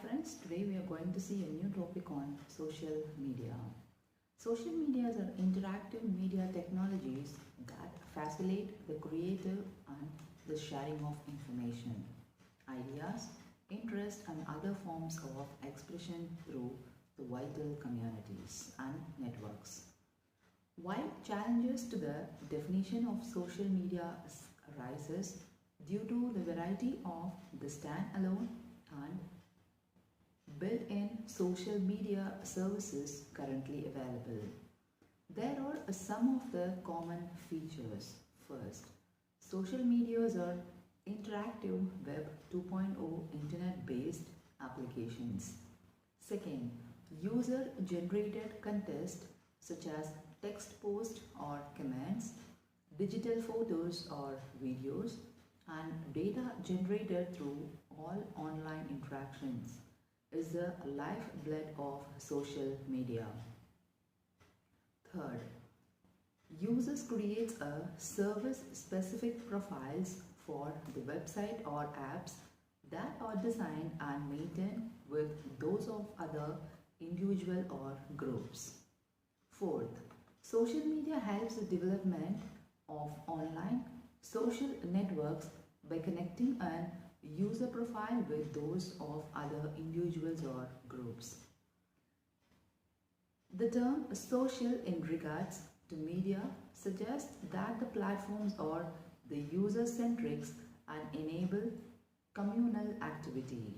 friends, today we are going to see a new topic on social media. Social medias are interactive media technologies that facilitate the creative and the sharing of information, ideas, interests and other forms of expression through the vital communities and networks. While challenges to the definition of social media arises due to the variety of the standalone and built-in social media services currently available. There are some of the common features. First, social medias are interactive Web 2.0 internet-based applications. Second, user-generated content such as text posts or comments, digital photos or videos, and data generated through all online interactions is the lifeblood of social media. Third, users create a service-specific profiles for the website or apps that are designed and maintained with those of other individual or groups. Fourth, social media helps the development of online social networks by connecting an user profile with those of other individuals or groups. The term social in regards to media suggests that the platforms are the user-centric and enable communal activity.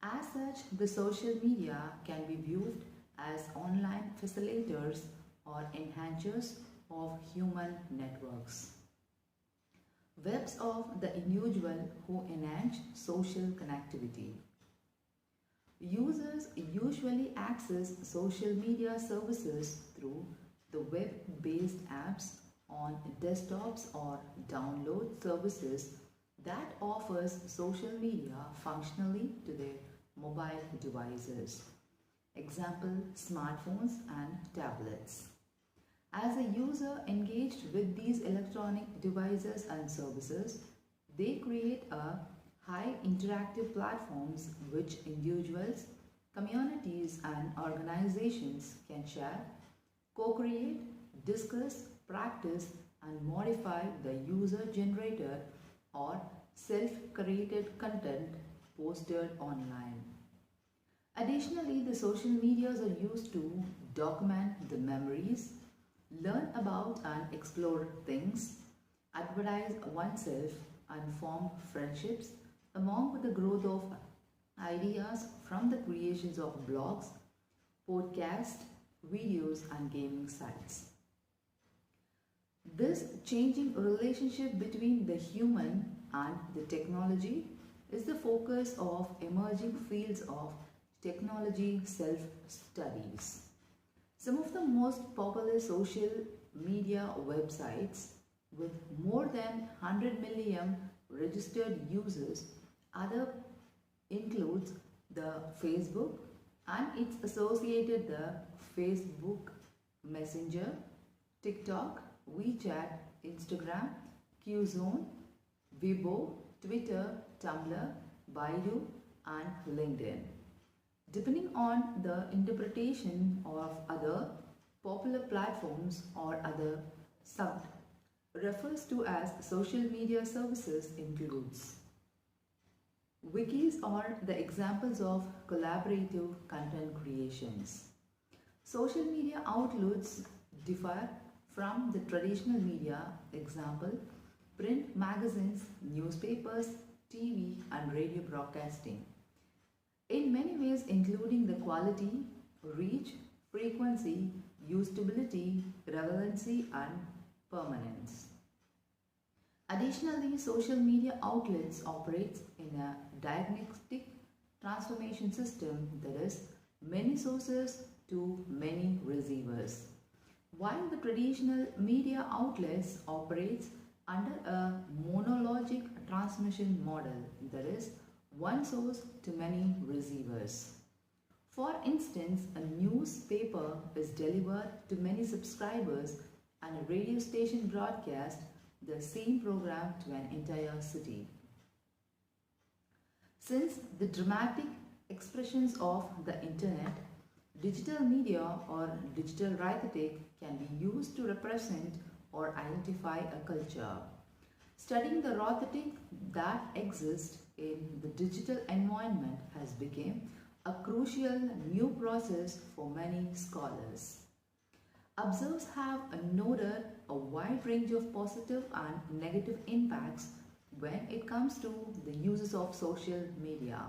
As such, the social media can be viewed as online facilitators or enhancers of human networks. Webs of the individual who enhance social connectivity. Users usually access social media services through the web-based apps on desktops or download services that offers social media functionally to their mobile devices. Example, smartphones and tablets. As a user engaged with these electronic devices and services, they create a high interactive platforms which individuals, communities and organizations can share, co-create, discuss, practice and modify the user-generated or self-created content posted online. Additionally, the social medias are used to document the memories, learn about and explore things, advertise oneself and form friendships among the growth of ideas from the creations of blogs, podcasts, videos and gaming sites. This changing relationship between the human and the technology is the focus of emerging fields of technology self-studies. Some of the most popular social media websites with more than 100 million registered users includes the Facebook and its associated the Facebook Messenger, TikTok, WeChat, Instagram, Qzone, Weibo, Twitter, Tumblr, Baidu and LinkedIn. Depending on the interpretation of other popular platforms or other sub refers to as social media services includes. Wikis are the examples of collaborative content creations. Social media outlets differ from the traditional media, example, print magazines, newspapers, TV and radio broadcasting, in many ways including the quality, reach, frequency, usability, relevancy and permanence. Additionally, social media outlets operate in a diagnostic transformation system, that is, many sources to many receivers. While the traditional media outlets operate under a monologic transmission model, that is, one source to many receivers. For instance, a newspaper is delivered to many subscribers and a radio station broadcasts the same program to an entire city. Since the dramatic expressions of the internet, digital media or digital rhetoric can be used to represent or identify a culture. Studying the rhetoric that exists in the digital environment has become a crucial new process for many scholars. Observers have noted a wide range of positive and negative impacts when it comes to the uses of social media.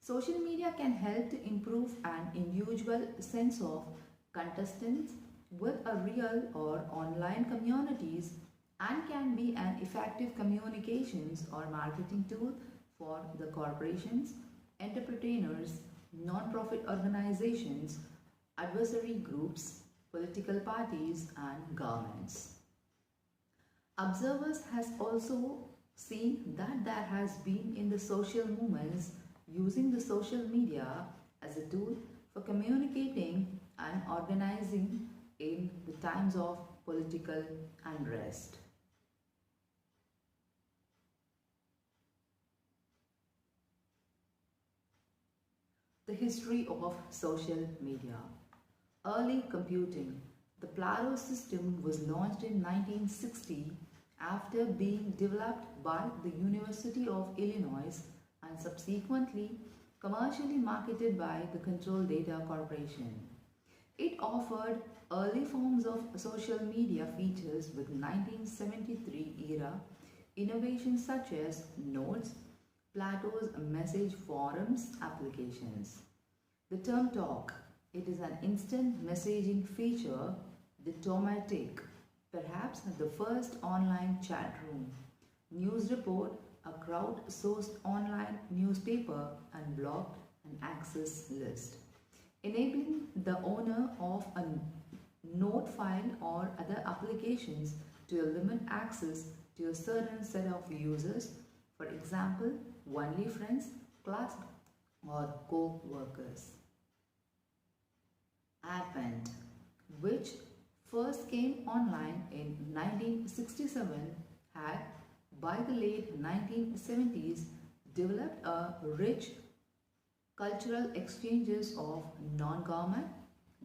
Social media can help to improve an individual sense of contestants with a real or online communities and can be an effective communications or marketing tool for the corporations, entrepreneurs, non-profit organizations, adversary groups, political parties and governments. Observers has also seen that there has been in the social movements using the social media as a tool for communicating and organizing in the times of political unrest. The history of social media. Early computing. The Plaro system was launched in 1960 after being developed by the University of Illinois and subsequently commercially marketed by the Control Data Corporation. It offered early forms of social media features with 1973 era innovations such as notes, Plato's message forums applications. The term talk. It is an instant messaging feature, the Tomatic, perhaps the first online chat room. News report, a crowd-sourced online newspaper and blocked an access list, enabling the owner of a note file or other applications to limit access to a certain set of users, for example, only friends, class, or co-workers. Advent, which first came online in 1967, had by the late 1970s developed a rich cultural exchanges of non-government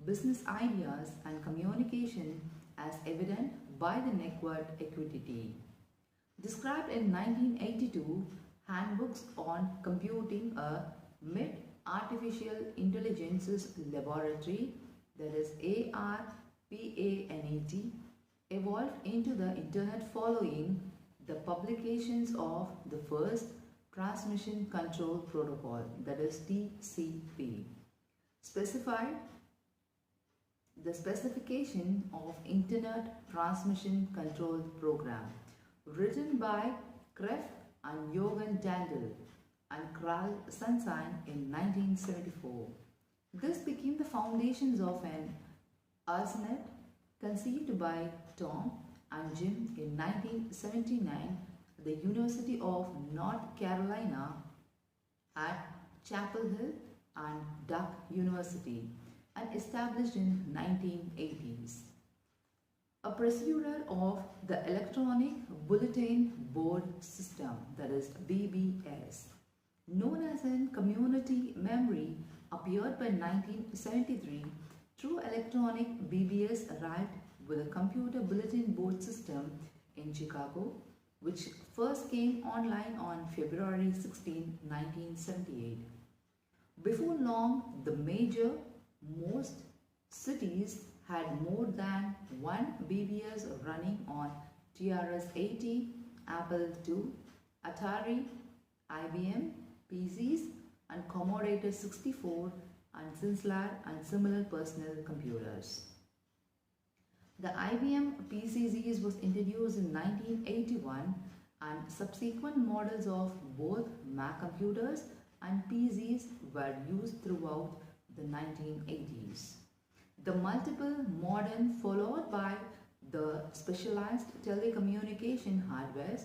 business ideas and communication as evident by the network equity. Described in 1982, Handbooks on Computing a Mid-Artificial Intelligence's Laboratory, that is ARPANET, evolved into the Internet following the publications of the first Transmission Control Protocol, that is TCP, specified the specification of Internet Transmission Control Program, written by Krefft and Jorgen Dandel and Carl Sunstein in 1974. This became the foundations of an ARSNet conceived by Tom and Jim in 1979 at the University of North Carolina at Chapel Hill and Duke University and established in 1980s. A procedure of the Electronic Bulletin Board System, that is BBS, known as in community memory, appeared by 1973 through electronic BBS arrived with a computer bulletin board system in Chicago, which first came online on February 16, 1978. Before long, the most cities had more than one BBS running on TRS-80, Apple II, Atari, IBM, PCs, and Commodore 64 and Sinclair and similar personal computers. The IBM PCs was introduced in 1981 and subsequent models of both Mac computers and PCs were used throughout the 1980s. The multiple modern followed by the specialized telecommunication hardware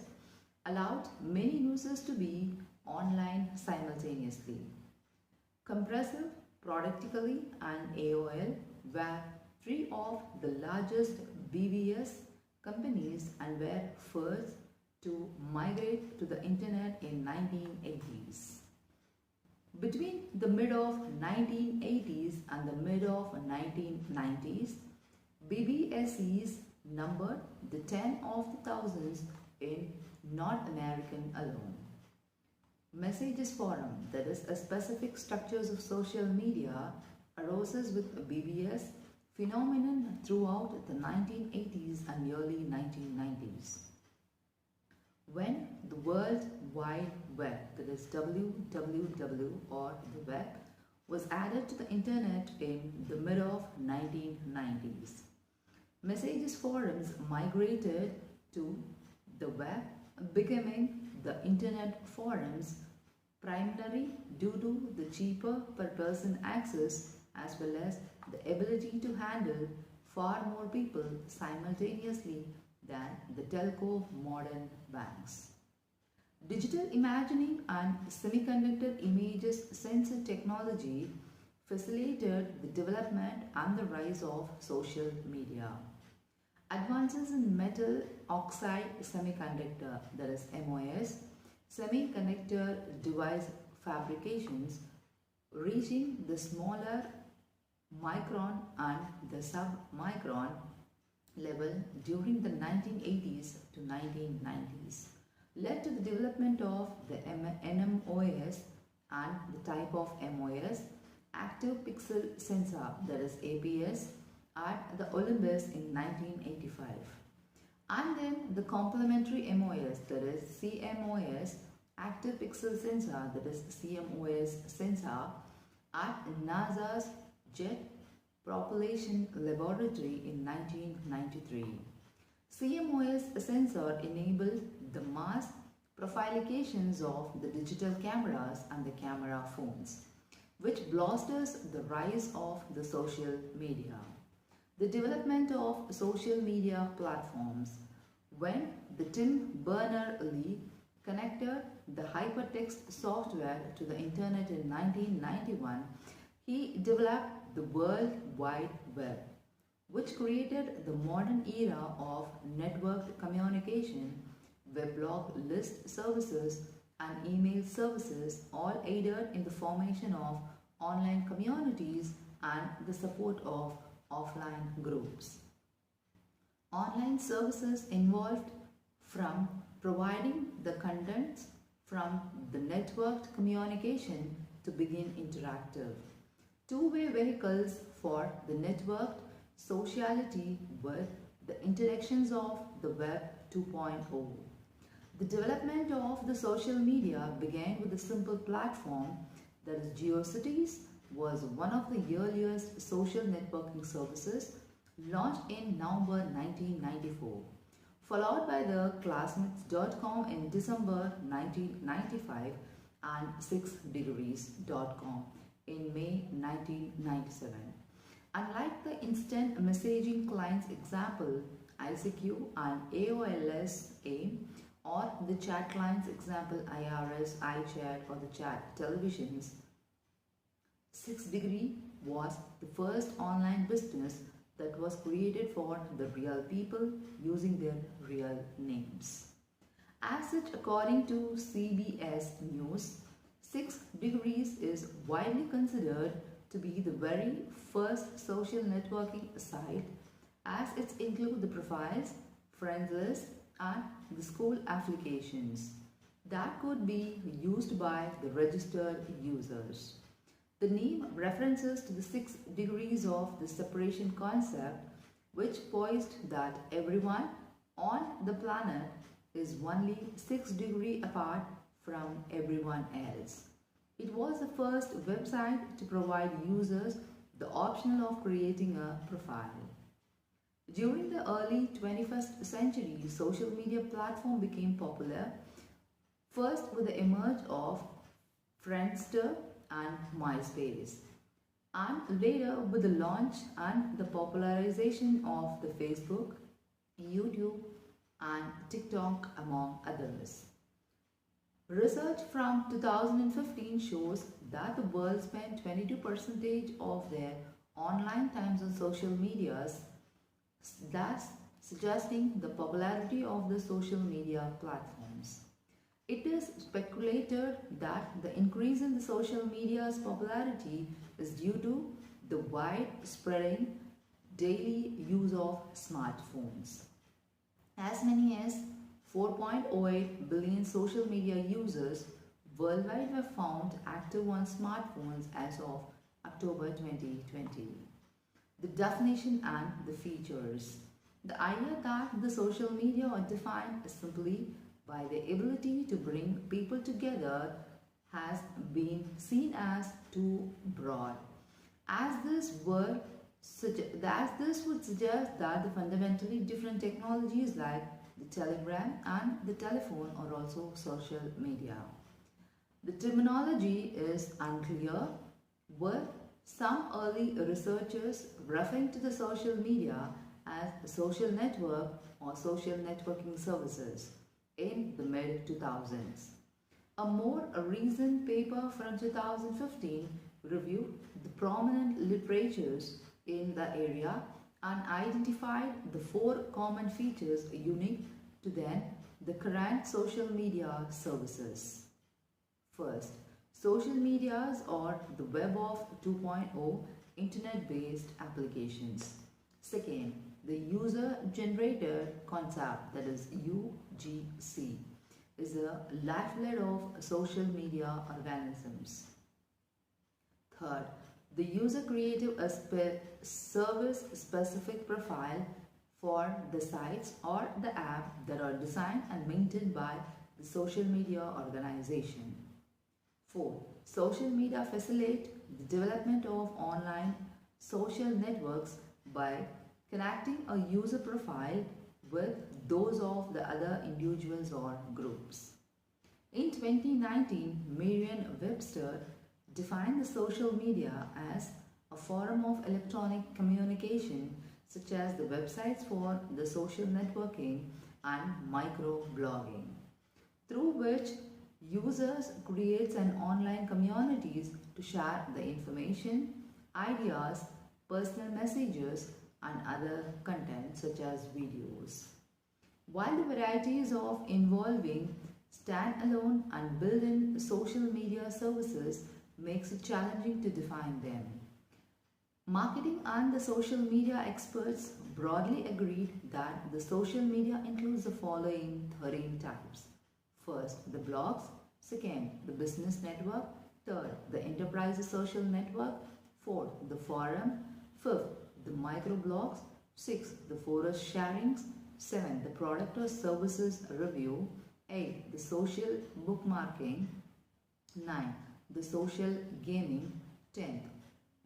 allowed many users to be online simultaneously. Compressive, Productically and AOL were three of the largest BBS companies and were first to migrate to the internet in 1980s. Between the mid of 1980s and the mid of 1990s, BBSEs numbered the 10 of the thousands in North American alone. Messages forum, that is a specific structures of social media, arose with BBS phenomenon throughout the 1980s and early 1990s. When the World Wide Web, that is WWW or the web, was added to the internet in the mid of 1990s. Messages forums migrated to the web, becoming the internet forums primarily due to the cheaper per person access as well as the ability to handle far more people simultaneously than the telco modern banks. Digital imagining and semiconductor images sensor technology facilitated the development and the rise of social media. Advances in metal oxide semiconductor, that is MOS, semiconductor device fabrications reaching the smaller micron and the sub-micron level during the 1980s to 1990s led to the development of the NMOS and the type of MOS, active pixel sensor, that is APS, at the Olympus in 1985. And then the complementary MOS, that is CMOS, active pixel sensor, that is CMOS sensor, at NASA's Jet Propulsion Laboratory in 1993. CMOS sensor enabled the mass profilications of the digital cameras and the camera phones, which blasters the rise of the social media. The development of social media platforms. When the Tim Berners-Lee connected the hypertext software to the internet in 1991, he developed the World Wide Web, which created the modern era of networked communication, weblog list services and email services, all aided in the formation of online communities and the support of offline groups. Online services involved from providing the contents from the networked communication to begin interactive. Two-way vehicles for the networked sociality with the interactions of the Web 2.0. The development of the social media began with a simple platform, that is GeoCities was one of the earliest social networking services launched in November 1994, followed by the Classmates.com in December 1995 and 6degrees.com in May 1997. Unlike the instant messaging clients example ICQ and AOL's AIM, or the chat clients example IRS, iChat or the chat televisions, 6degree was the first online business that was created for the real people using their real names. As such, according to CBS News, 6degrees is widely considered to be the very first social networking site, as it includes the profiles, friends list and the school applications that could be used by the registered users. The name references to the 6 degrees of the separation concept, which posed that everyone on the planet is only 6 degrees apart from everyone else. It was the first website to provide users the option of creating a profile. During the early 21st century, social media platform became popular, first with the emerge of Friendster and MySpace, and later with the launch and the popularization of the Facebook, YouTube and TikTok among others. Research from 2015 shows that the world spent 22% of their online times on social medias, thus suggesting the popularity of the social media platforms. It is speculated that the increase in the social media's popularity is due to the widespreading daily use of smartphones. As many as 4.08 billion social media users worldwide were found active on smartphones as of October 2020. The definition and the features. The idea that the social media are defined simply by the ability to bring people together has been seen as too broad. As this word as this would suggest that the fundamentally different technologies like the telegram and the telephone are also social media. The terminology is unclear, with some early researchers referring to the social media as a social network or social networking services in the mid 2000s. A more recent paper from 2015 reviewed the prominent literatures in the area and identified the four common features unique to then the current social media services. First, social medias or the web of 2.0 internet-based applications. Second, the user-generated concept, that is UGC, is the lifeblood of social media organisms. Third, the user created a service-specific profile for the sites or the app that are designed and maintained by the social media organization. 4. Social media facilitate the development of online social networks by connecting a user profile with those of the other individuals or groups. In 2019, Merriam-Webster defined the social media as a form of electronic communication such as the websites for the social networking and microblogging, through which users create an online communities to share the information, ideas, personal messages and other content such as videos. While the varieties of involving standalone and built-in social media services makes it challenging to define them, marketing and the social media experts broadly agreed that the social media includes the following 13 types. First, the blogs. Second, the business network. Third, the enterprise social network. Fourth, the forum. Fifth, the microblogs. Sixth, the forest sharings. Seventh, the product or services review. Eighth, the social bookmarking. 9. The social gaming. 10th,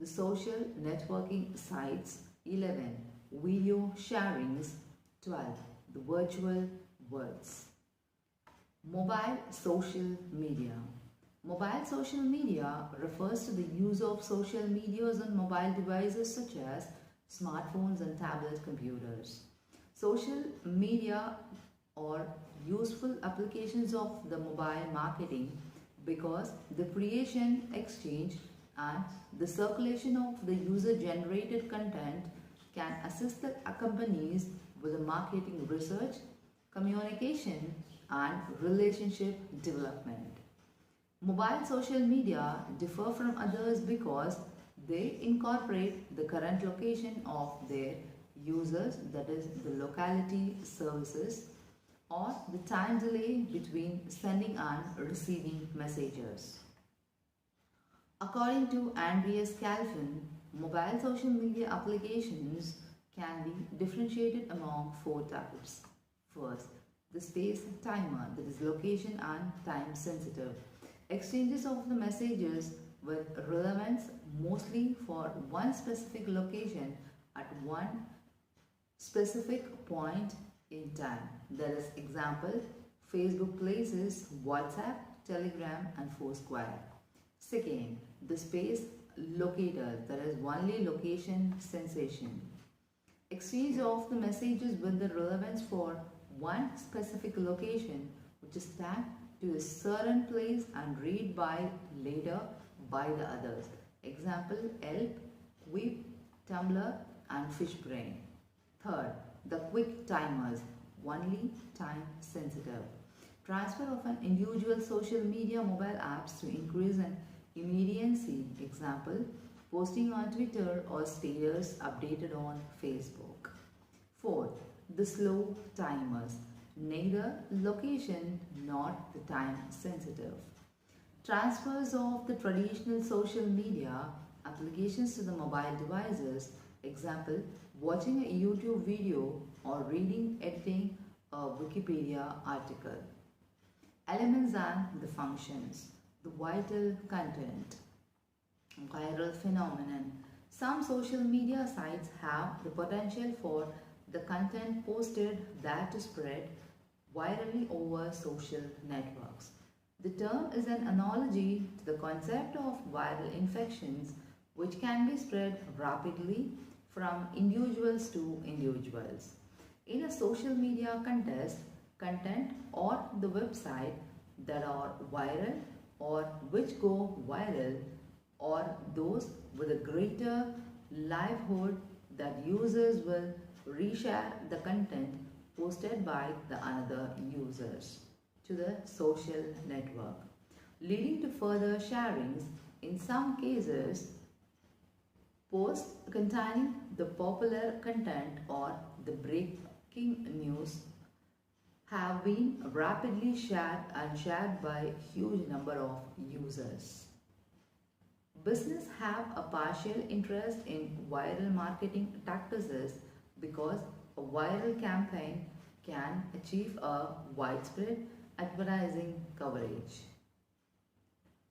the social networking sites. 11. Video sharings. 12. The virtual worlds. Mobile social media. Mobile social media refers to the use of social medias on mobile devices such as smartphones and tablet computers. Social media are useful applications of the mobile marketing because the creation, exchange and the circulation of the user-generated content can assist the companies with the marketing research, communication and relationship development. Mobile social media differ from others because they incorporate the current location of their users, that is the locality services, or the time delay between sending and receiving messages. According to Andreas Calvin, mobile social media applications can be differentiated among 4 types. First, the space timer, that is location and time sensitive. Exchanges of the messages with relevance mostly for one specific location at one specific point in time. That is example, Facebook Places, WhatsApp, Telegram and Foursquare. Second, the space locator, that is only location sensation. Exchange of the messages with the relevance for one specific location which is tagged to a certain place and read by later by the others. Example, Elp, Quip, Tumblr and Fishbrain. Third, the quick timers, only time sensitive. Transfer of an individual social media mobile apps to increase an immediacy. Example, posting on Twitter or status updated on Facebook. Fourth, the slow timers. Neither location nor the time sensitive. Transfers of the traditional social media applications to the mobile devices. Example, watching a YouTube video or editing a Wikipedia article. Elements and the functions. The vital content. Viral phenomenon. Some social media sites have the potential for the content posted that to spread virally over social networks. The term is an analogy to the concept of viral infections which can be spread rapidly from individuals to individuals. In a social media context, content or the website that are viral or which go viral or those with a greater livelihood that users will reshare the content posted by the another users to the social network, leading to further sharings. In some cases, posts containing the popular content or the breaking news have been rapidly shared and shared by a huge number of users. Business have a partial interest in viral marketing tactics because a viral campaign can achieve a widespread advertising coverage,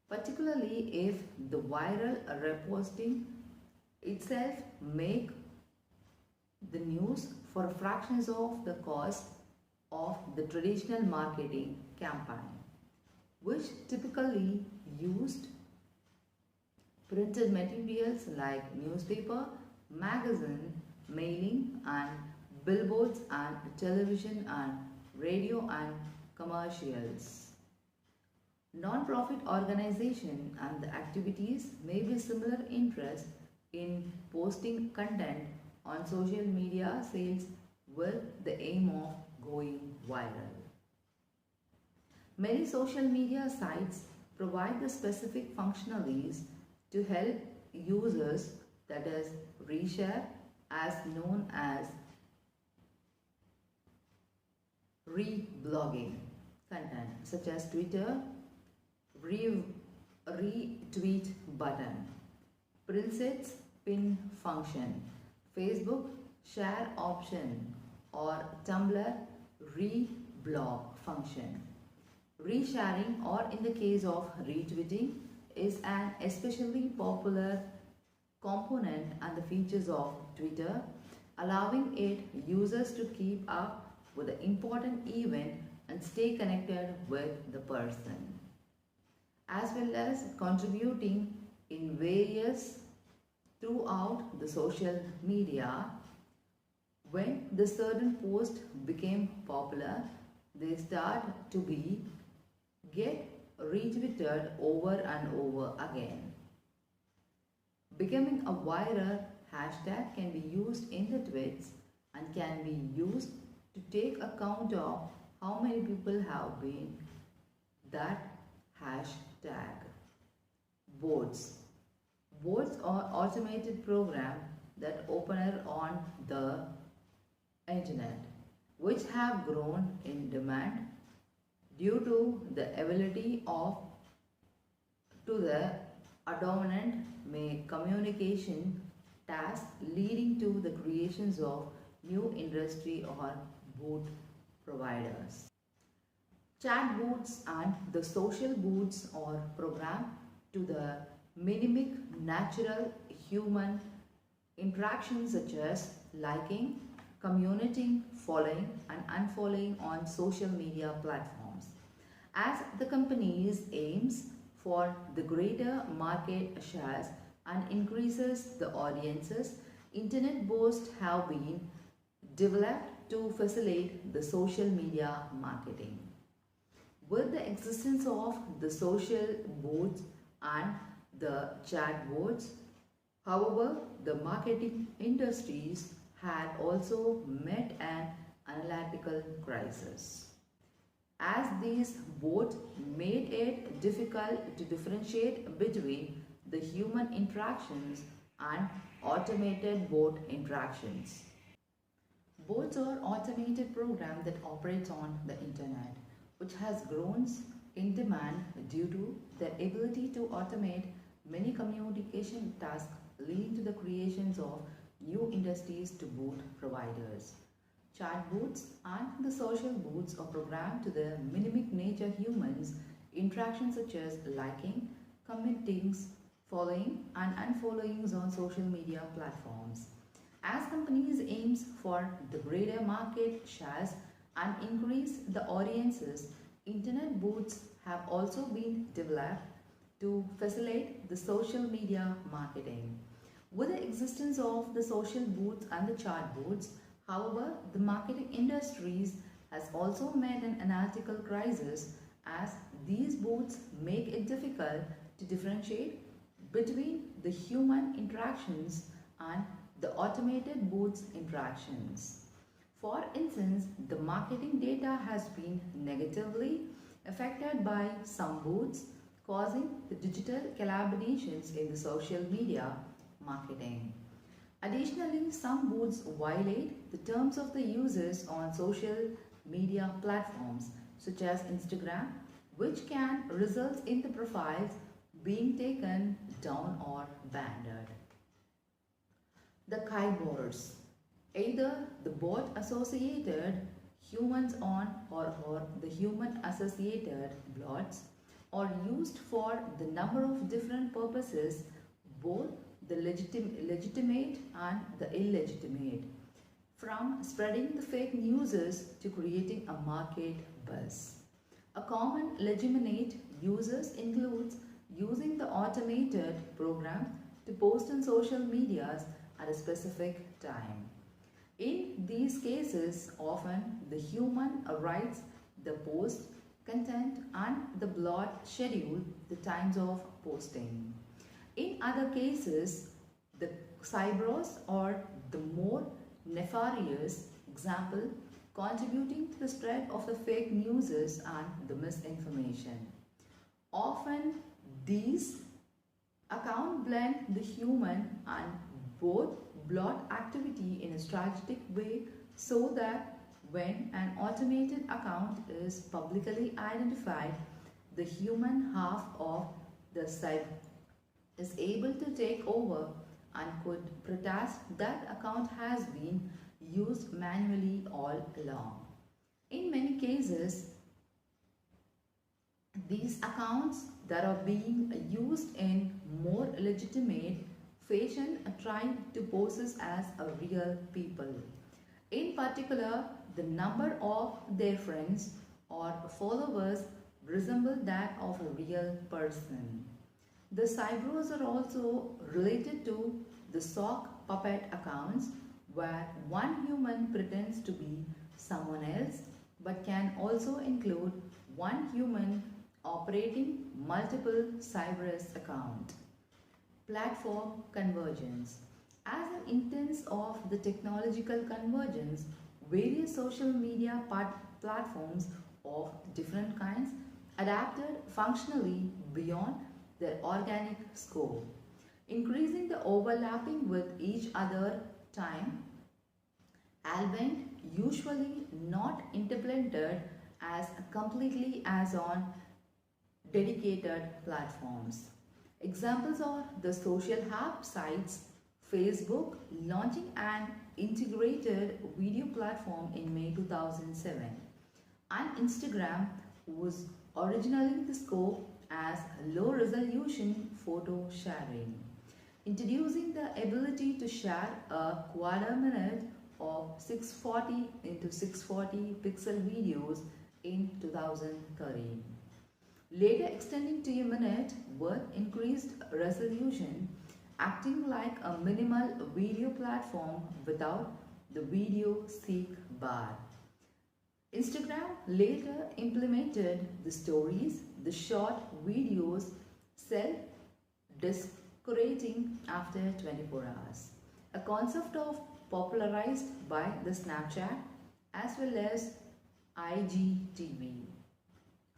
particularly if the viral reposting itself make the news for fractions of the cost of the traditional marketing campaign, which typically used printed materials like newspaper, magazine, mailing and billboards and television and radio and commercials. Non-profit organization and the activities may be similar interest in posting content on social media sites with the aim of going viral. Many social media sites provide the specific functionalities to help users, that is reshare, as known as reblogging content such as Twitter retweet button, Princess pin function, Facebook share option or Tumblr reblog function. Resharing, or in the case of retweeting, is an especially popular component and the features of Twitter, allowing it users to keep up with the important event and stay connected with the person, as well as contributing in various throughout the social media. When the certain post became popular, they start to be get retweeted over and over again. Becoming a viral hashtag can be used in the tweets and can be used to take account of how many people have been that hashtag. Boards. Boards are automated program that open on the internet, which have grown in demand due to the ability of to the dominant communication task, leading to the creations of new industry or boot providers. Chat boards and the social boards are programmed to the mimic natural human interactions such as liking, communicating, following and unfollowing on social media platforms. As the company's aims for the greater market shares and increases the audiences, internet boards have been developed to facilitate the social media marketing. With the existence of the social boards and the chat boards, however, the marketing industries had also met an analytical crisis. as these both made it difficult to differentiate between the human interactions and automated bot interactions. Bots are automated programs that operate on the internet, which has grown in demand due to their ability to automate many communication tasks, leading to the creations of new industries to bot providers. Chatbots and the social bots are programmed to the mimic nature humans interactions such as liking, commenting, following and unfollowing on social media platforms. As companies aims for the greater market shares and increase the audiences, internet bots have also been developed to facilitate the social media marketing. With the existence of the social bots and the chatbots, however, the marketing industries has also met an analytical crisis as these bots make it difficult to differentiate between the human interactions and the automated bots interactions. For instance, the marketing data has been negatively affected by some bots, causing the digital collaborations in the social media marketing. Additionally, some bots violate the terms of the users on social media platforms such as Instagram, which can result in the profiles being taken down or banned. The keyboards, either the bot associated humans on or the human associated bots, are used for the number of different purposes, both the legitimate and the illegitimate, from spreading the fake news to creating a market buzz. A common legitimate uses includes using the automated programs to post on social medias at a specific time. In these cases, often the human writes the post content and the bot schedule the times of posting. In other cases, the cybers are the more nefarious, example, contributing to the spread of the fake news and the misinformation. Often, these accounts blend the human and both bot activity in a strategic way so that when an automated account is publicly identified, the human half of the site is able to take over and could protest that account has been used manually all along. In many cases, these accounts that are being used in more legitimate fashion are trying to pose as a real people. In particular, the number of their friends or followers resemble that of a real person. The cybers are also related to the sock puppet accounts where one human pretends to be someone else but can also include one human operating multiple cyber accounts. Platform convergence. As an instance of the technological convergence, various social media platforms of different kinds adapted functionally beyond their organic scope, increasing the overlapping with each other time, albeit usually not implemented as completely as on dedicated platforms. Examples are the social hub sites, Facebook launching an integrated video platform in May 2007, and Instagram was originally the scope as low resolution photo sharing, introducing the ability to share a quarter minute of 640 into 640 pixel videos in 2013. Later extending to a minute with increased resolution, acting like a minimal video platform without the video seek bar. Instagram later implemented the stories, the short videos, self-deprecating after 24 hours, a concept of popularized by the Snapchat as well as IGTV.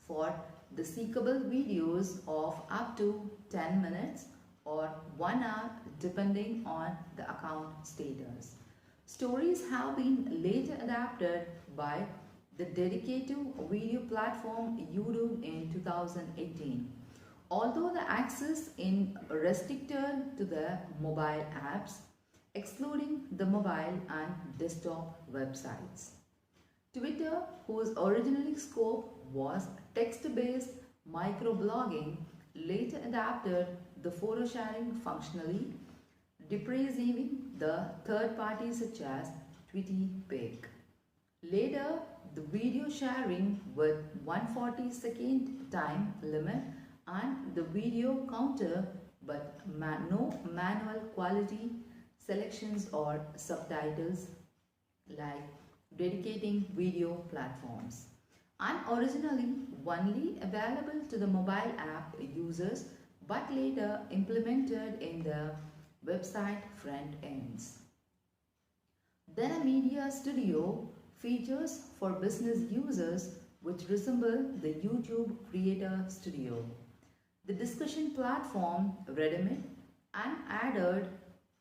for the seekable videos of up to 10 minutes or 1 hour depending on the account status. Stories have been later adapted by the dedicated video platform YouTube in 2018. Although the access is restricted to the mobile apps, excluding the mobile and desktop websites. Twitter, whose original scope was text-based microblogging, later adapted the photo sharing functionally, deprecating the third parties such as TweetPic. Later, the video sharing with 140-second time limit and the video counter but no manual quality selections or subtitles like dedicating video platforms, and originally only available to the mobile app users but later implemented in the website front ends. Then a media studio features for business users which resemble the YouTube Creator Studio. The discussion platform Reddit and added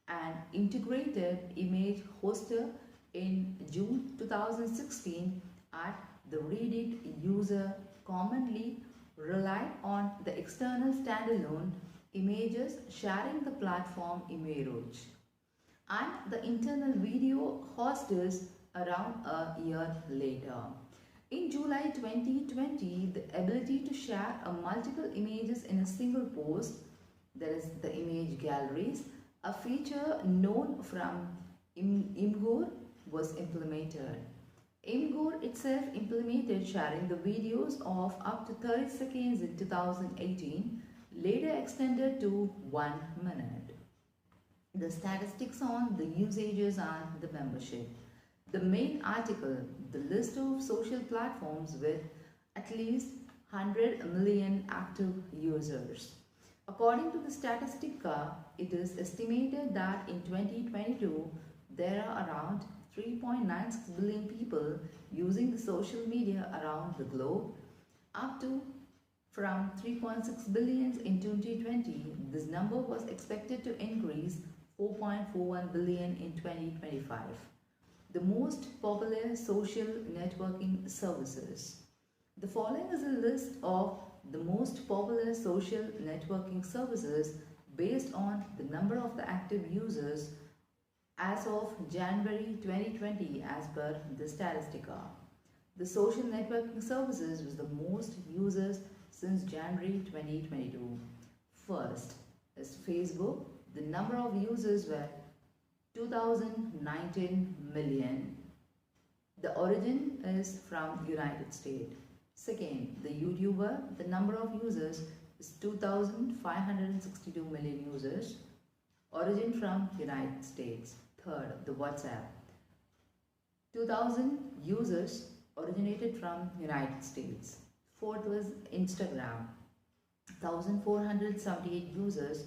an integrated image hoster in June 2016 at the Reddit user commonly relied on the external standalone images sharing the platform image and the internal video hosters around a year later. In July 2020, the ability to share multiple images in a single post, that is the image galleries, a feature known from Imgur, was implemented. Imgur itself implemented sharing the videos of up to 30 seconds in 2018, later extended to 1 minute. The statistics on the usages and the membership. The main article, the list of social platforms with at least 100 million active users. According to the Statistica, it is estimated that in 2022, there are around 3.96 billion people using the social media around the globe, up to from 3.6 billion in 2020. This number was expected to increase 4.41 billion in 2025. The most popular social networking services. The following is a list of the most popular social networking services based on the number of the active users as of January 2020 as per the Statistica. The social networking services was the most users since January 2022. First is Facebook. The number of users were 2019 million. The origin is from United States. Second, the YouTuber. The number of users is 2,562 million users. Origin from United States. Third, the WhatsApp. 2,000 users originated from United States. Fourth was Instagram. 1,478 users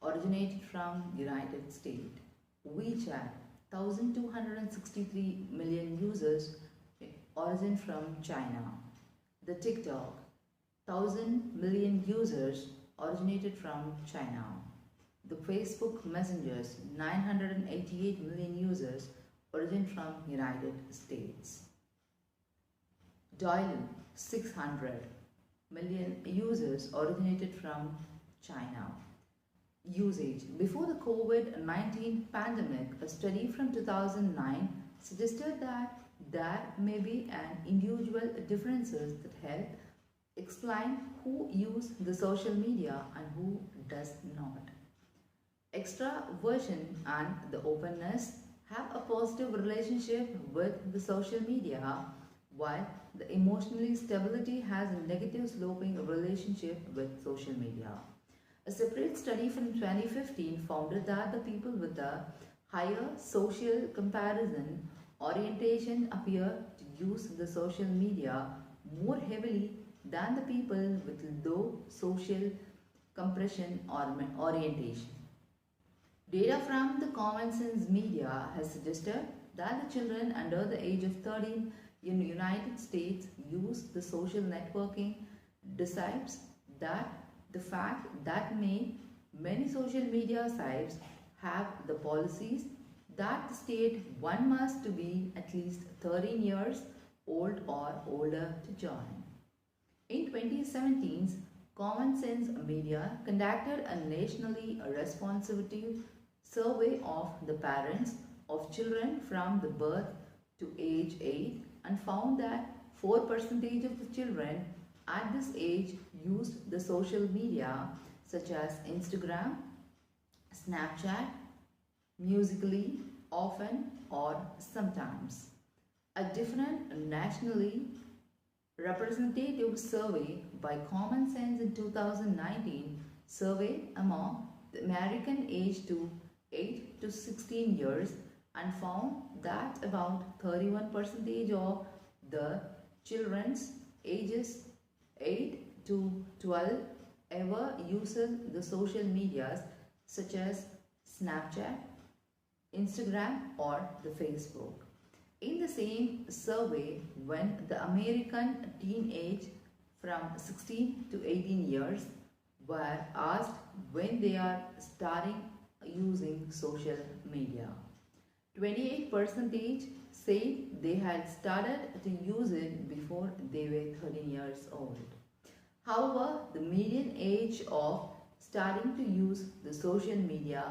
originated from United States. WeChat. 1,263 million users origin from China. The TikTok. 1,000 million users originated from China. The Facebook Messengers, 988 million users origin from United States. Dial, 600 million users originated from China. Usage. Before the COVID-19 pandemic, a study from 2009 suggested that there may be an individual differences that help explain who use the social media and who does not. Extraversion and the openness have a positive relationship with the social media, while the emotionally stability has a negative sloping relationship with social media. A separate study from 2015 found that the people with a higher social comparison orientation appear to use the social media more heavily than the people with low social compression orientation. Data from the Common Sense Media has suggested that the children under the age of 13 in the United States use the social networking describes that the fact that many social media sites have the policies that state one must to be at least 13 years old or older to join. In 2017, Common Sense Media conducted a nationally representative survey of the parents of children from the birth to age 8 and found that 4% of the children at this age used the social media such as Instagram, Snapchat, Musically, often or sometimes. A different nationally representative survey by Common Sense in 2019 surveyed among the American aged to 8 to 16 years and found that about 31% of the children's ages 8 to 12 ever uses the social medias such as Snapchat, Instagram or the Facebook. In the same survey, when the American teenage from 16 to 18 years were asked when they are starting using social media, 28% said they had started to use it before they were 13 years old. However, the median age of starting to use the social media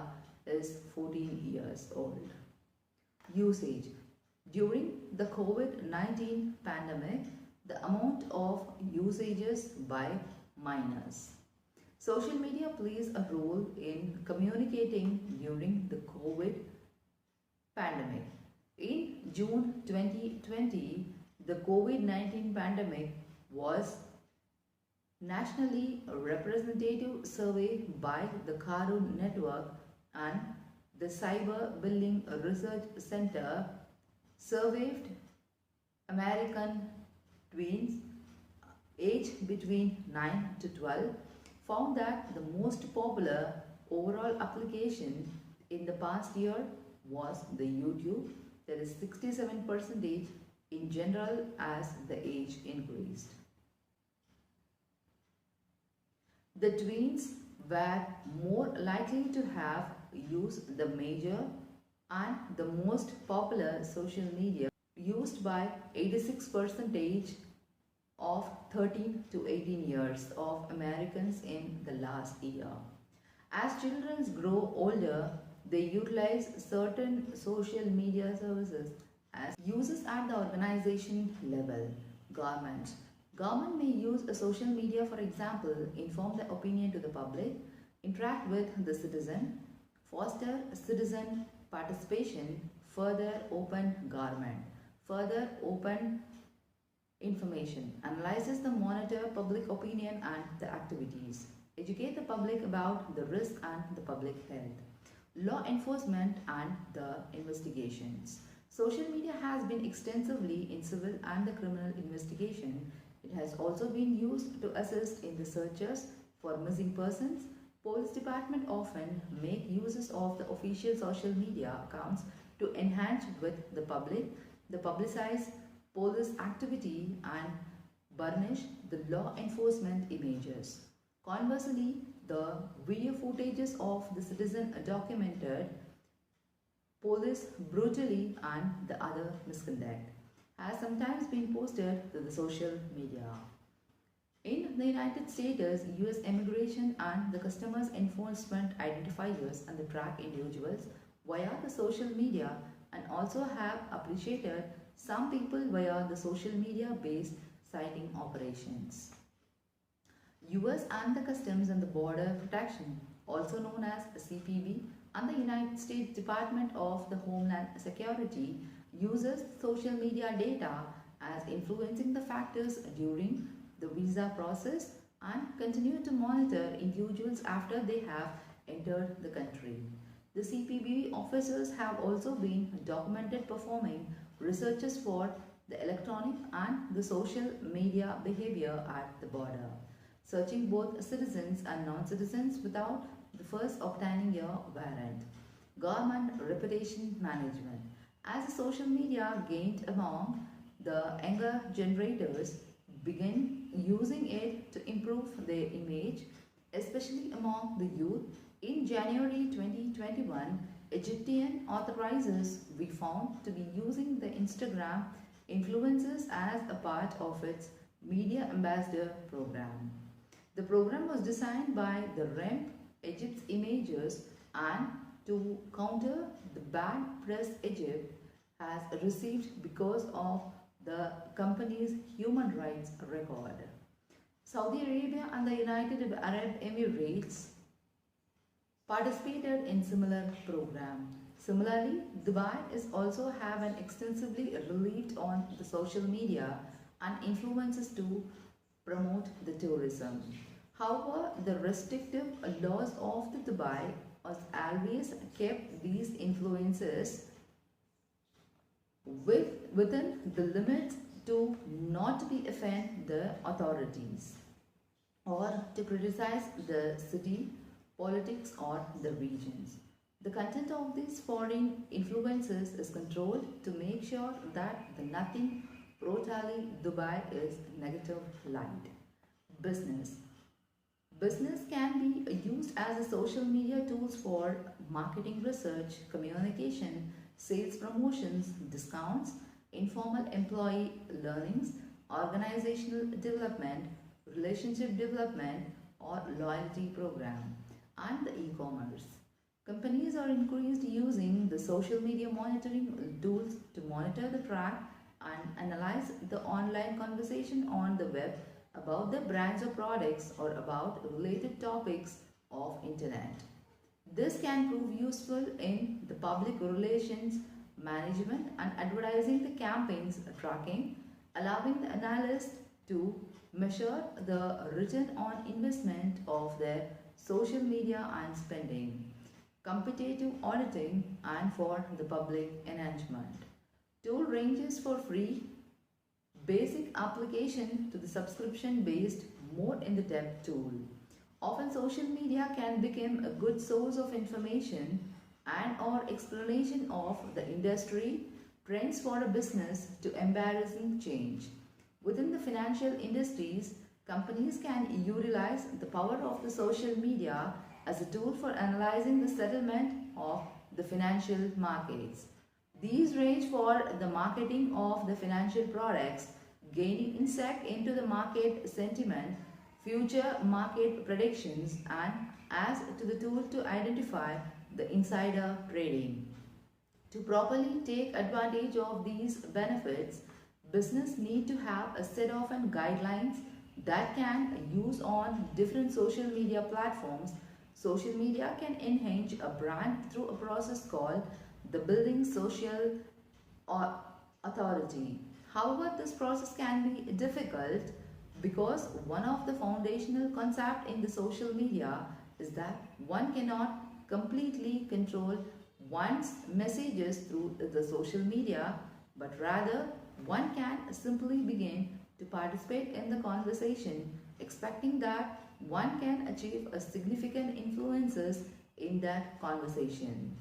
is 14 years old. Usage. During the COVID-19 pandemic, the amount of usages by minors. Social media plays a role in communicating during the COVID pandemic. In June 2020, the COVID-19 pandemic was nationally representative survey by the Karun Network and the Cyber Building Research Center surveyed American tweens aged between 9 to 12, found that the most popular overall application in the past year was the YouTube, that is 67% in general as the age increased. The tweens were more likely to have used the major and the most popular social media used by 86% of 13 to 18 years of Americans in the last year. As children grow older, they utilize certain social media services as uses at the organization level. Government may use a social media, for example, inform the opinion to the public, interact with the citizen, foster citizen participation, further open government, further open information, analyzes the monitor public opinion and the activities, educate the public about the risk and the public health, law enforcement and the investigations. Social media has been extensively in civil and the criminal investigation. It has also been used to assist in the searches for missing persons. Police department often make uses of the official social media accounts to enhance with the public, the publicize police activity and burnish the law enforcement images. Conversely, the video footages of the citizen documented police brutality and the other misconduct has sometimes been posted to the social media. In the United States, U.S. Immigration and the Customs Enforcement identifiers and the track individuals via the social media and also have appreciated some people via the social media based citing operations. U.S. and the Customs and the Border Protection, also known as CPB, and the United States Department of the Homeland Security uses social media data as influencing the factors during the visa process and continue to monitor individuals after they have entered the country. The CPB officers have also been documented performing researches for the electronic and the social media behavior at the border, searching both citizens and non-citizens without the first obtaining a warrant. Government reputation management. As the social media gained among the younger generators began using it to improve their image, especially among the youth. In January 2021, Egyptian authorities we found to be using the Instagram influencers as a part of its Media Ambassador program. The program was designed by the REMP, Egypt's Imagers, and to counter the bad press Egypt has received because of the company's human rights record. Saudi Arabia and the United Arab Emirates participated in similar program. Similarly, Dubai is also have an extensively relieved on the social media and influences to promote the tourism. However, the restrictive laws of the Dubai has always kept these influences within the limits to not be offend the authorities or to criticize the city, politics or the regions. The content of these foreign influences is controlled to make sure that the nothing brutally Dubai is negative light. Business. Business can be used as a social media tools for marketing research, communication, sales promotions, discounts, informal employee learnings, organizational development, relationship development or loyalty program, and the e-commerce. Companies are increased using the social media monitoring tools to monitor the track and analyze the online conversation on the web about the brands or products or about related topics of internet. This can prove useful in the public relations management and advertising the campaigns tracking, allowing the analyst to measure the return on investment of their social media and spending, competitive auditing and for the public enhancement. Tool ranges for free, basic application to the subscription based more in-depth tool. Often social media can become a good source of information and or explanation of the industry trends for a business to embarrassing change. Within the financial industries, companies can utilize the power of the social media as a tool for analyzing the settlement of the financial markets. These range for the marketing of the financial products, gaining insight into the market sentiment, future market predictions, and as to the tool to identify the insider trading. To properly take advantage of these benefits, business need to have a set of guidelines that can use on different social media platforms. Social media can enhance a brand through a process called the building social authority. However, this process can be difficult because one of the foundational concepts in the social media is that one cannot completely control one's messages through the social media, but rather one can simply begin to participate in the conversation, expecting that one can achieve a significant influences in that conversation.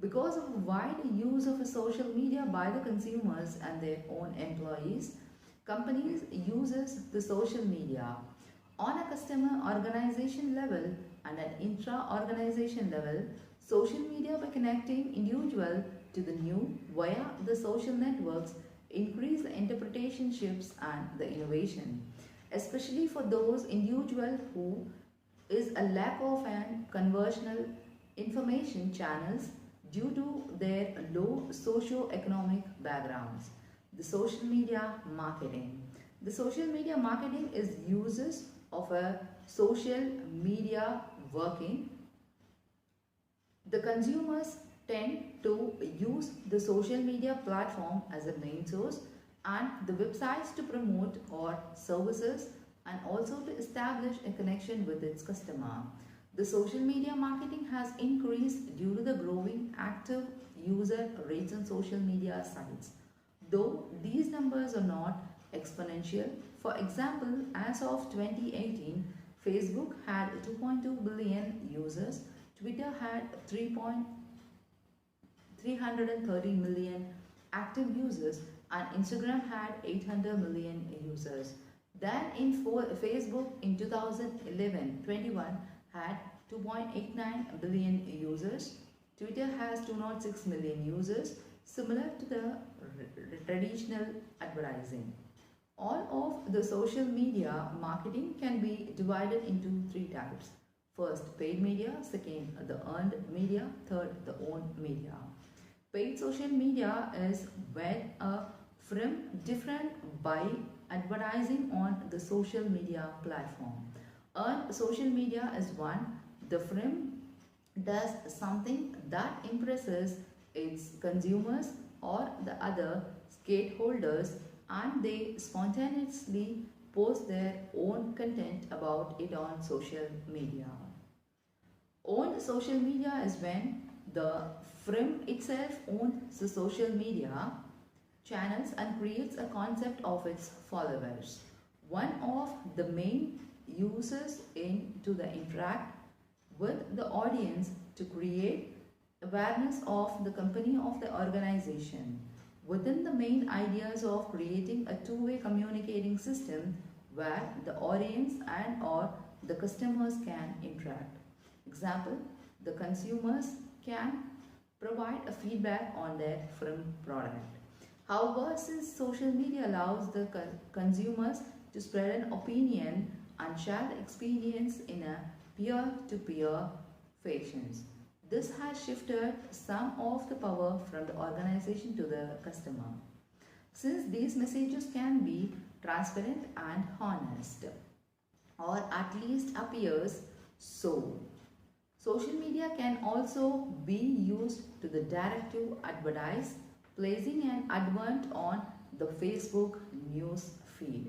Because of wide use of a social media by the consumers and their own employees, companies uses the social media on a customer organization level and an intra-organization level. Social media by connecting individual to the new via the social networks increase the interpretation shifts and the innovation, especially for those individual who is a lack of an conversational information channels due to their low socio-economic backgrounds. The social media marketing. The social media marketing is uses of a social media working. The consumers tend to use the social media platform as a main source and the websites to promote or services and also to establish a connection with its customer. The social media marketing has increased due to the growing active user rates on social media sites, though these numbers are not exponential. For example, as of 2018, Facebook had 2.2 billion users, Twitter had 330 million active users, and Instagram had 800 million users. Then in Facebook in 2011-21 had 2.89 billion users. Twitter has 206 million users, similar to the traditional advertising. All of the social media marketing can be divided into three types. First, paid media. Second, the earned media. Third, the owned media. Paid social media is when a firm different by advertising on the social media platform. Earned social media is one. The firm does something that impresses its consumers or the other stakeholders, and they spontaneously post their own content about it on social media. Owned social media is when the firm itself owns the social media channels and creates a concept of its followers. One of the main uses to the interact with the audience to create awareness of the company of the organization. Within the main ideas of creating a two-way communicating system where the audience and or the customers can interact. Example, the consumers can provide a feedback on their firm product. However, since social media allows the consumers to spread an opinion and share the experience in a peer-to-peer fashions, this has shifted some of the power from the organization to the customer. Since these messages can be transparent and honest, or at least appears so, social media can also be used to the direct to advertise, placing an advert on the Facebook news feed.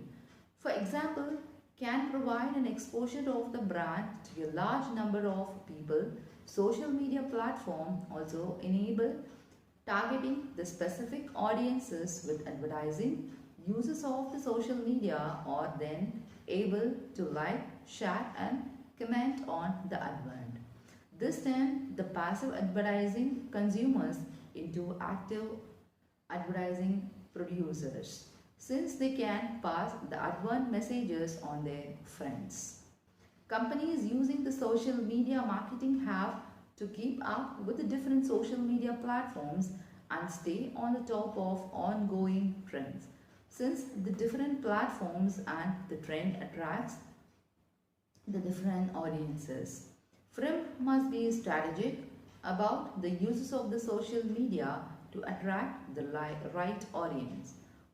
For example, can provide an exposure of the brand to a large number of people. Social media platform also enable targeting the specific audiences with advertising. Users of the social media are then able to like, share and comment on the advert. This turns the passive advertising consumers into active advertising producers, since they can pass the advert messages on their friends. Companies using the social media marketing have to keep up with the different social media platforms and stay on the top of ongoing trends, since the different platforms and the trend attracts the different audiences. Firm must be strategic about the uses of the social media to attract the right audience.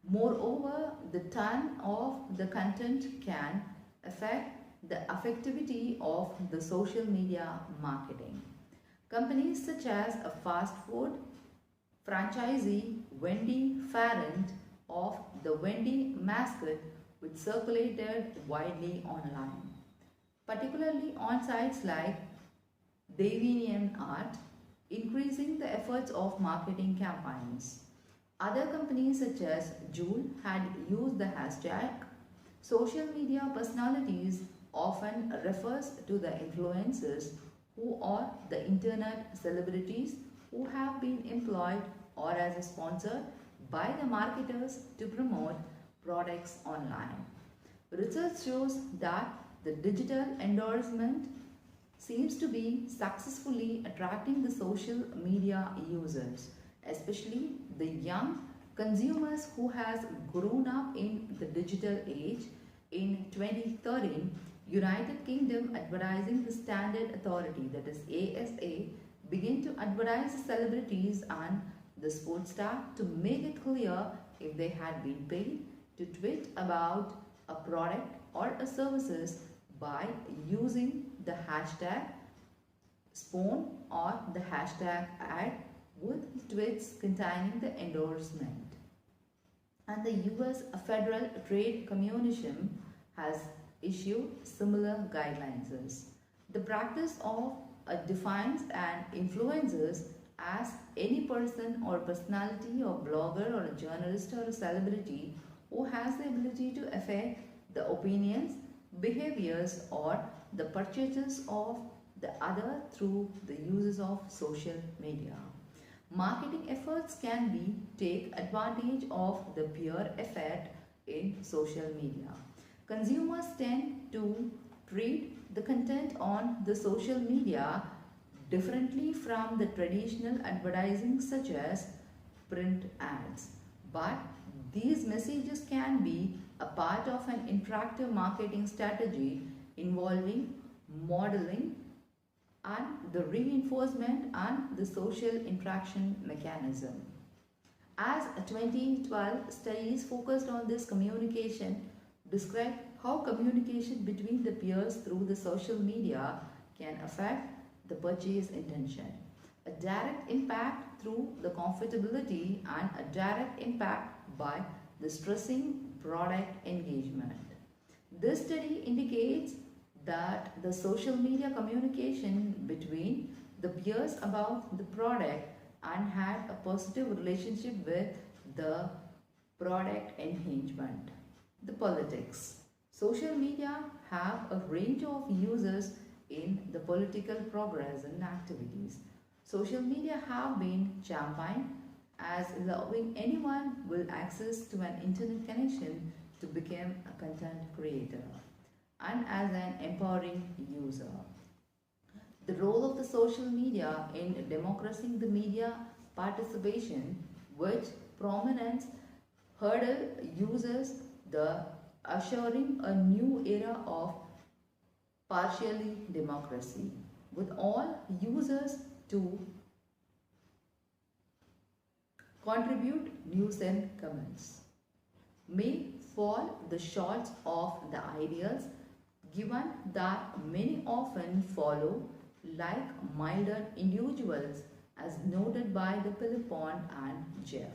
Moreover, the tone of the content can affect the effectivity of the social media marketing. Companies such as a fast food franchisee Wendy Farrant of the Wendy mascot, which circulated widely online, particularly on sites like DeviantArt, increasing the efforts of marketing campaigns. Other companies such as Joule had used the hashtag. Social media personalities often refers to the influencers who are the internet celebrities who have been employed or as a sponsor by the marketers to promote products online. Research shows that the digital endorsement seems to be successfully attracting the social media users, especially the young consumers who has grown up in the digital age. In 2013, United Kingdom Advertising the Standard Authority, that is ASA, began to advertise celebrities and the sports star to make it clear if they had been paid to tweet about a product or a services by using the hashtag spawn or the hashtag ad with tweets containing the endorsement. And the US Federal Trade Commission has issued similar guidelines. The practice of defines and influences as any person or personality or blogger or a journalist or a celebrity who has the ability to affect the opinions, behaviors or the purchases of the other through the uses of social media. Marketing efforts can take advantage of the peer effect in social media. Consumers tend to treat the content on the social media differently from the traditional advertising such as print ads. But these messages can be a part of an interactive marketing strategy involving modeling and the reinforcement and the social interaction mechanism. As 2012 studies focused on this communication describe how communication between the peers through the social media can affect the purchase intention. A direct impact through the comfortability and a direct impact by the stressing product engagement. This study indicates that the social media communication between the peers about the product and had a positive relationship with the product engagement. The politics. Social media have a range of users in the political progress and activities. Social media have been championed as allowing anyone with access to an internet connection to become a content creator and as an empowering user. The role of the social media in democratizing the media participation, which prominence hurdle users the assuring a new era of partially democracy, with all users to contribute news and comments, may fall the short of the ideals given that many often follow like milder individuals as noted by the Philippon and Jeff.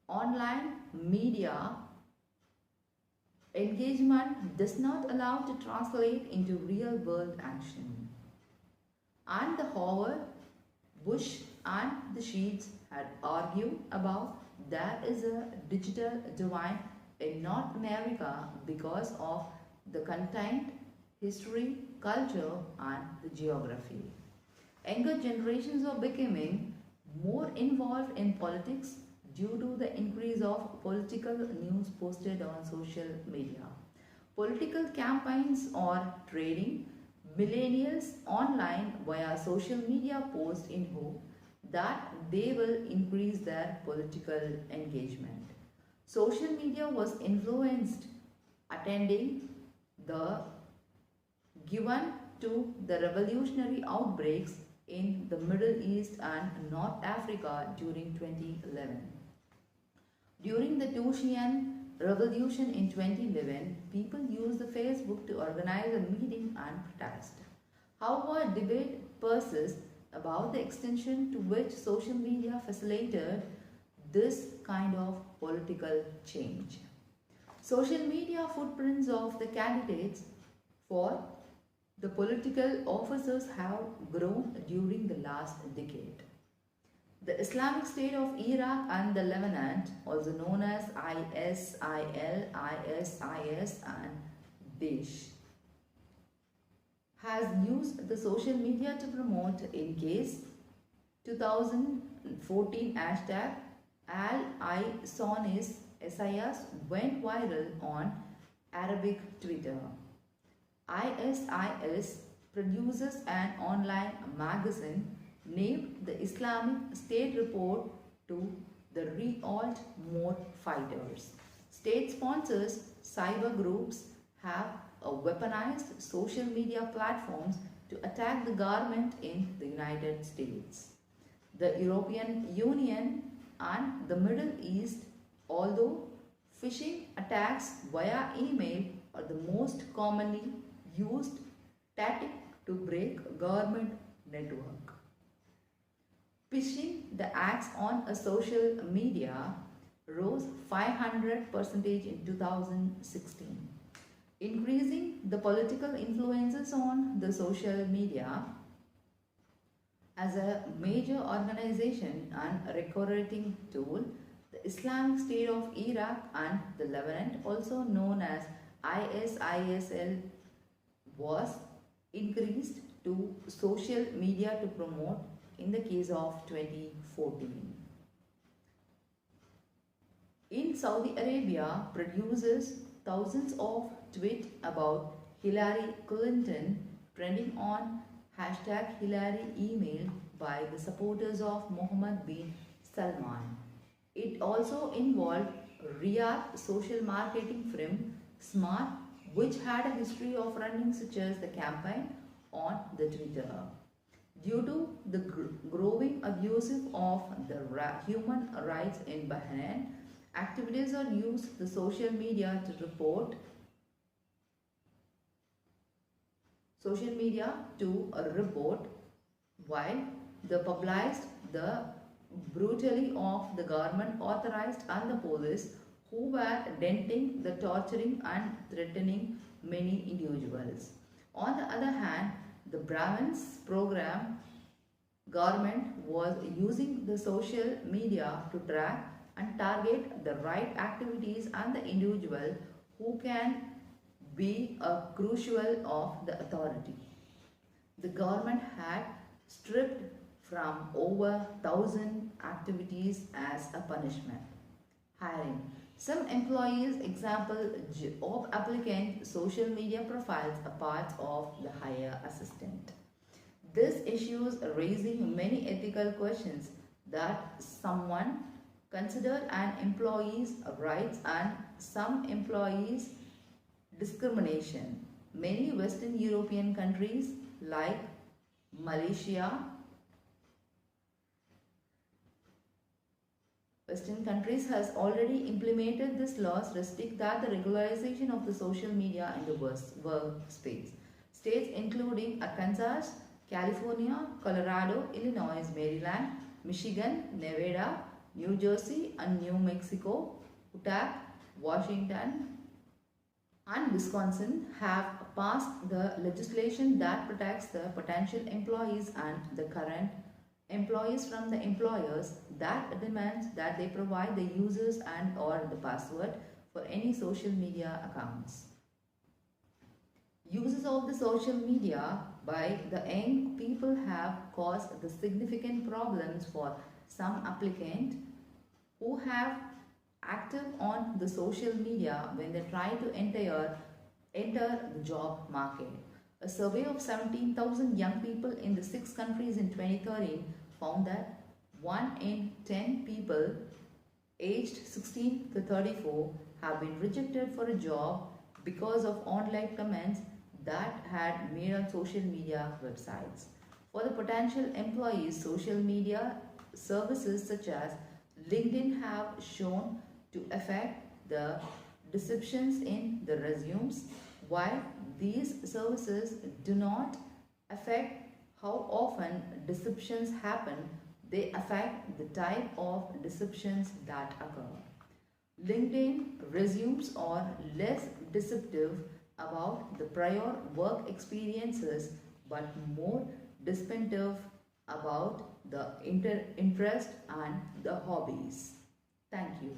Online media engagement does not allow to translate into real world action. And the Howard, Bush and the Sheets had argued about there is a digital divide in North America because of the content, history, culture and the geography. Younger generations are becoming more involved in politics due to the increase of political news posted on social media. Political campaigns are trading millennials online via social media posts in hope that they will increase their political engagement. Social media was influenced attending the given to the revolutionary outbreaks in the Middle East and North Africa during 2011. During the Tunisian revolution in 2011, people used the Facebook to organize a meeting and protest. However, debate persists about the extension to which social media facilitated this kind of political change. Social media footprints of the candidates for the political officers have grown during the last decade. The Islamic State of Iraq and the Levant, also known as ISIL, ISIS and Daesh, has used the social media to promote in case 2014 hashtag Al-I-Sonis SIS went viral on Arabic Twitter. ISIS produces an online magazine named the Islamic State Report to the Revolt Mode Fighters. State sponsors cyber groups have weaponized social media platforms to attack the government in the United States. The European Union and the Middle East, although phishing attacks via email are the most commonly used tactic to break government network. Phishing the acts on a social media rose 500% in 2016. Increasing the political influences on the social media as a major organization and recruiting tool, the Islamic State of Iraq and the Levant, also known as ISISL, was increased to social media to promote in the case of 2014. In Saudi Arabia, produces thousands of tweets about Hillary Clinton trending on hashtag Hillary email by the supporters of Mohammed bin Salman. It also involved Riyadh social marketing firm Smart, which had a history of running such as the campaign on the Twitter. Due to the growing abuses of the human rights in Bahrain, activists used the social media to report while the published the brutality of the government authorized and the police who were denting the torturing and threatening many individuals. On the other hand, the Brahmins program government was using the social media to track and target the right activities and the individual who can be a crucial of the authority. The government had stripped from over 1,000 activities as a punishment. Hiring. Some employees, example, job applicant, social media profiles are part of the hire assistant. This issues raising many ethical questions that someone consider an employee's rights and some employees' discrimination. Many Western European countries like Malaysia, Western countries has already implemented this laws restrict that the regularization of the social media in the workspace. States including Arkansas, California, Colorado, Illinois, Maryland, Michigan, Nevada, New Jersey and New Mexico, Utah, Washington and Wisconsin have passed the legislation that protects the potential employees and the current employees from the employers that demands that they provide the users and or the password for any social media accounts. Uses of the social media by the young people have caused the significant problems for some applicants who have active on the social media when they try to enter the job market. A survey of 17,000 young people in the 6 countries in 2013 found that 1 in 10 people aged 16 to 34 have been rejected for a job because of online comments that had made on social media websites. For the potential employees, social media services such as LinkedIn have shown to affect the descriptions in the resumes, while these services do not affect how often deceptions happen, they affect the type of deceptions that occur. LinkedIn resumes are less deceptive about the prior work experiences but more descriptive about the interest and the hobbies. Thank you.